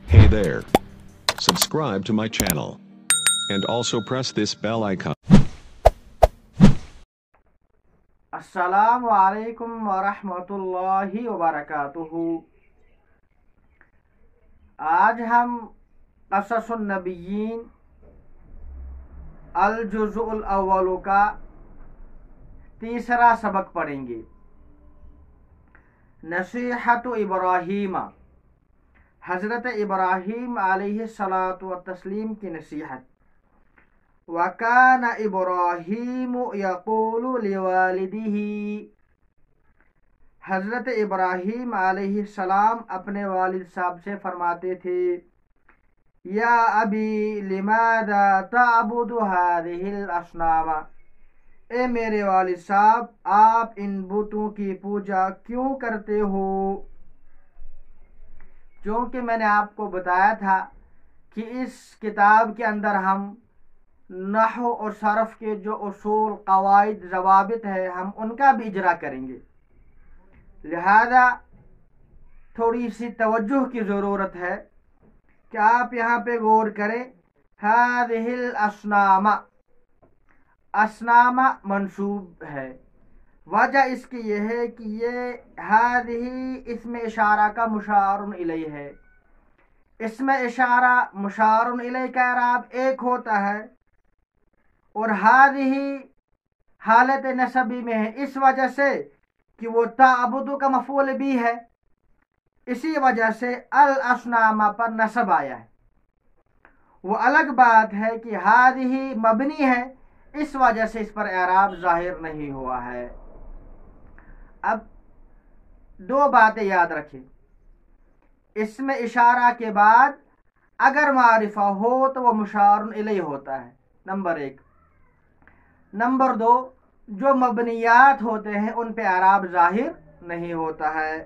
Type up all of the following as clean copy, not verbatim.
Hey there. Subscribe to my channel. And also press this bell icon. अस्सलामु अलैकुम वरहमतुल्लाहि वबरकातुहू। आज हम क़ससुन नबिय्यीन अल जुज़उल अव्वल का तीसरा सबक पढ़ेंगे। नसीहतु इब्राहीम, हज़रत इब्राहीम अलैहिस्सलातु वत्तस्लीम की नसीहत। वकान इब्राहीम यक़ूलु लिवालिदिही, हज़रत इब्राहीम अलैहिस्सलाम अपने वालिद साहब से फरमाते थे, या अबी लिमादा तअबुदु हादिहिल अस्नामा, ए मेरे वालिद साहब आप इन बुतों की पूजा क्यों करते हो। क्योंकि मैंने आपको बताया था कि इस किताब के अंदर हम नहव और सरफ के जो उसूल क़वाइद ज़वाबित है हम उनका भी इजरा करेंगे, लिहाजा थोड़ी सी तवज्जुह की ज़रूरत है कि आप यहाँ पे गौर करें। हादिहिल अस्नामा, अस्नामा मंसूब है। वजह इसकी यह है कि ये हादिही इसमें इशारा का मुशारुन इलैहि है। इसमें इशारा मुशारुन इलैहि का इराब एक होता है और हादिही हालत नसबी में है, इस वजह से कि वो ताबुदु का मफूल भी है, इसी वजह से अल अस्नामा पर नसब आया है। वो अलग बात है कि हादिही मबनी है, इस वजह से इस पर एराब जाहिर नहीं हुआ है। अब दो बातें याद रखें। इसमें इशारा के बाद अगर मारिफा हो तो वो मुशारुन इलैहि होता है, नंबर एक। नंबर दो, जो मबनियात होते हैं उन पे आराब जाहिर नहीं होता है।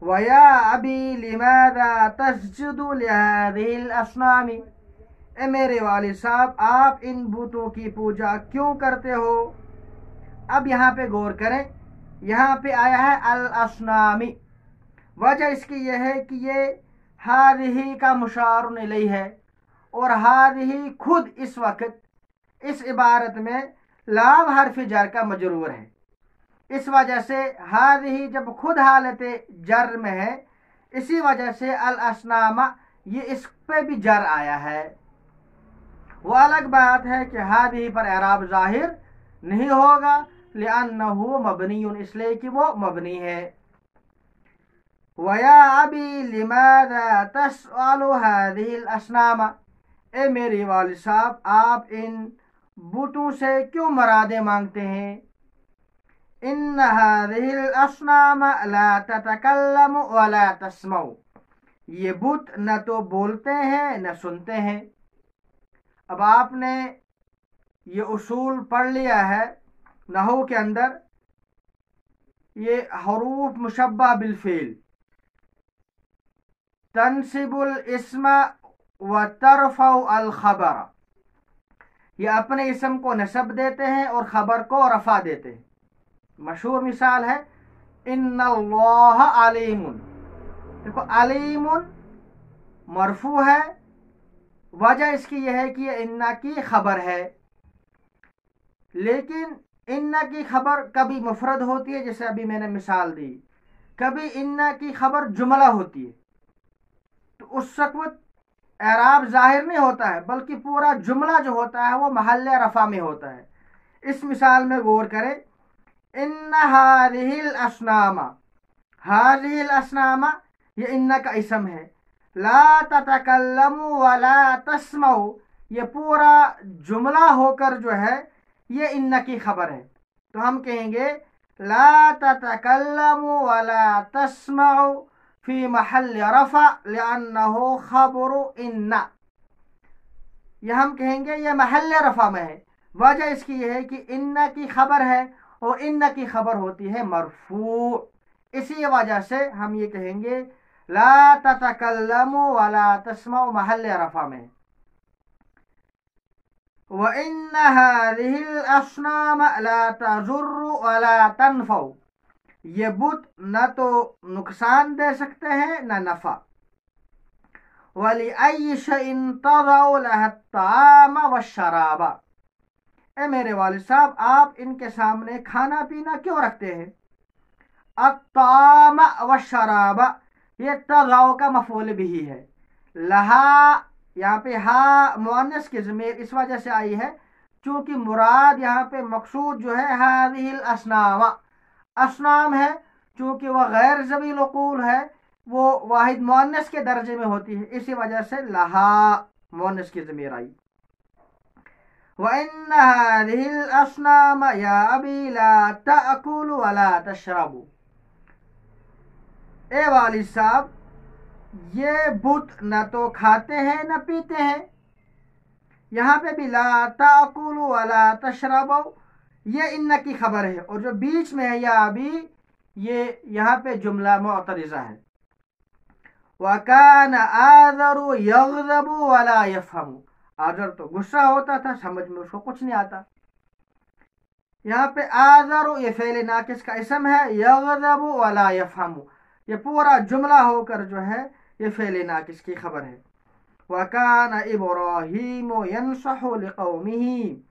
वया अबी लिमादा तस्जुदु लिहादिहिल अस्नामी, ए मेरे वालिद साहब आप इन बुतों की पूजा क्यों करते हो। अब यहाँ पे गौर करें, यहाँ पे आया है अल अस्नामी। वजह इसकी यह है कि ये हादिही का मुशारुन इलैहि है और हादिही खुद इस वक्त इस इबारत में लाम हर्फ जर का मजरूर है। इस वजह से हादिही जब खुद हालत जर में है, इसी वजह से अल अस्नामा ये इस पे भी जर आया है। वो अलग बात है कि हादिही पर एराब जाहिर नहीं होगा, लिअन्नहु मबनियुन, इसलिए कि वो मबनी है। वया अबी लिमादा तस्अलु हादिहिल अस्नामा, ए मेरे वालिद साहब आप इन बुतों से क्यों मरादे मांगते हैं। इन हादिहिल अस्नामा ला ततकल्लमु वला तस्मउ, ये बुत न तो बोलते हैं न सुनते हैं। अब आपने ये उसूल पढ़ लिया है नहू के अंदर, ये हरूफ मुशब्बा बिलफिल, तनसिबुल इस्मा व तरफउ अल खबर, ये अपने इसम को नसब देते हैं और खबर को रफा देते हैं। मशहूर मिसाल है इन्नल्लाह अलीमुन। देखो अलीमुन मरफू है, वजह इसकी यह है कि ये इन्ना की खबर है, लेकिन इन्ना की खबर कभी मुफरद होती है, जैसे अभी मैंने मिसाल दी, कभी इन्ना की खबर जुमला होती है, तो उस वक्त एराब जाहिर नहीं होता है, बल्कि पूरा जुमला जो होता है वो महल्ले रफा में होता है। इस मिसाल में गौर करें, इन्ना हादिहिल अस्नामा, हादिहिल अस्नामा ये इन्ना का इसम है। ला ततकल्लमु वला तस्मउ, ये पूरा जुमला होकर जो है ये इन्ना की खबर है, तो हम कहेंगे ला ततकल्लमु वला तस्मउ फी महल रफा लिअन्नहु खबरु इन्ना, ये हम कहेंगे ये महल रफा में है। वजह इसकी यह है कि इन्ना की खबर है और इन्ना की खबर होती है मरफू, इसी वजह से हम ये कहेंगे ला ततकल्लमु वला तस्मउ महल रफा में। व इन्ना हादिहिल अस्नाम ला तजुर्रु वला तनफउ, ये बुत न तो नुकसान दे सकते हैं न नफा, वलिअय्यि शैइन तज़अउ लहा त्ताअम वश्शराबा। ए मेरे वालिद साहब, आप इनके सामने खाना पीना क्यों रखते हैं? अत्ताअम वश्शराबा, ये तज़अउ का मफ़ऊल बिही है। लहा, यहाँ पे हा मुअन्नस की ज़मीर इस वजह से आई है चूंकि मुराद यहाँ पे मकसूद जो है हाज़िहिल अस्नाम, अस्नाम है, चूंकि वह गैर ज़वील उक़ूल है, वो वाहिद मुअन्नस के दर्जे में होती है, इसी वजह से लहा मुअन्नस की ज़मीर आई। व इन्न हाज़िहिल अस्नाम या अबी ला तअकुलु व ला तशरबु। ए वालिद साहब, ये बुत न तो खाते हैं न पीते हैं। यहाँ पे भी ला ताकुलु वला तशरबु, ये इन्न की खबर है, और जो बीच में है या अभी, ये यहाँ पे जुमला मुअतरिज़ा है। वकान आज़रु यग़ज़बु वला यफ़हमु, आज़र तो गुस्सा होता था, समझ में उसको कुछ नहीं आता। यहाँ पे आज़रु ये फ़ेल नाकिस का इसम है, यग़ज़बु वला यफ़हमु ये पूरा जुमला होकर जो है ये फ़ेल नाकिस की खबर है। वकान इब्राहीम यंसहु लिक़ौमिही,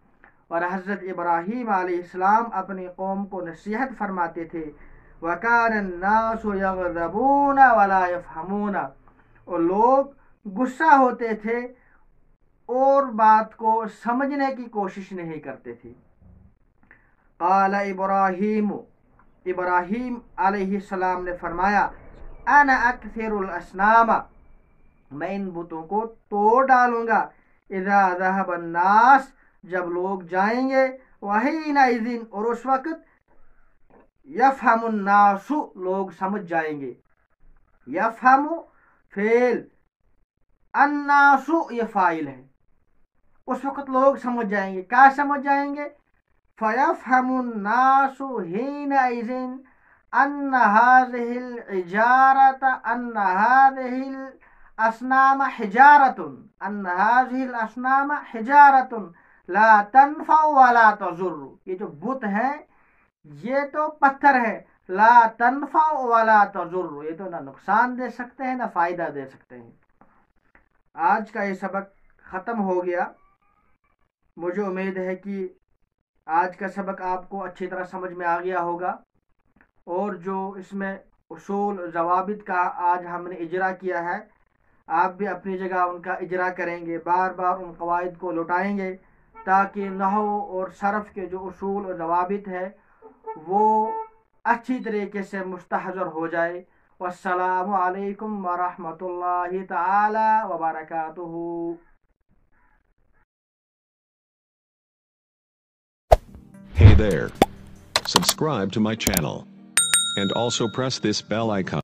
और हज़रत इब्राहीम अलैहिस्सलाम अपनी कौम को नसीहत फरमाते थे। वकान अन्नासु यग़ज़बून वला यफ़हमून, और लोग गुस्सा होते थे और बात को समझने की कोशिश नहीं करते थे। क़ाल इब्राहीम, इब्राहीम अलैहिस्सलाम ने फरमाया, अना अक्सिरुल अस्नाम, मैं इन बुतों को तोड़ डालूंगा। इज़ा ज़हबन नास, जब लोग जाएंगे, वहीना इज़िन, और उस वक़्त यफ़हमुन नासु, लोग समझ जाएंगे। यफ़हमु फ़ेल, अन्नासु ये फ़ाइल है, उस वक़्त लोग समझ जाएंगे। क्या समझ जाएंगे? फ़यफ़हमुन नासु हीना इज़िन अन्ना हाज़िहिल इजारत अन्ना हाज़िहिल अस्नाम हिजारतुन, अन्ना हाज़िहिल अस्नाम हिजारतुन ला तनफ़उ वला तज़ुर्रु। ये जो बुत है ये तो पत्थर है, ला तनफ़उ वला तज़ुर्रु, ये तो ना नुकसान दे सकते हैं ना फ़ायदा दे सकते हैं। आज का ये सबक ख़त्म हो गया। मुझे उम्मीद है कि आज का सबक आपको अच्छी तरह समझ में आ गया होगा, और जो इसमें उसूल ज़वाबित का आज हमने इजरा किया है, आप भी अपनी जगह उनका इजरा करेंगे, बार बार उन क़वाइद को लौटाएंगे ताकि नहव और सरफ़ के जो उसूल और ज़वाबित है वो अच्छी तरीके से मुस्तहज़र हो जाए। वस्सलामु अलैकुम व रहमतुल्लाहि तआला व बरकातुहू। Hey there. Subscribe to my channel. And also press this bell icon.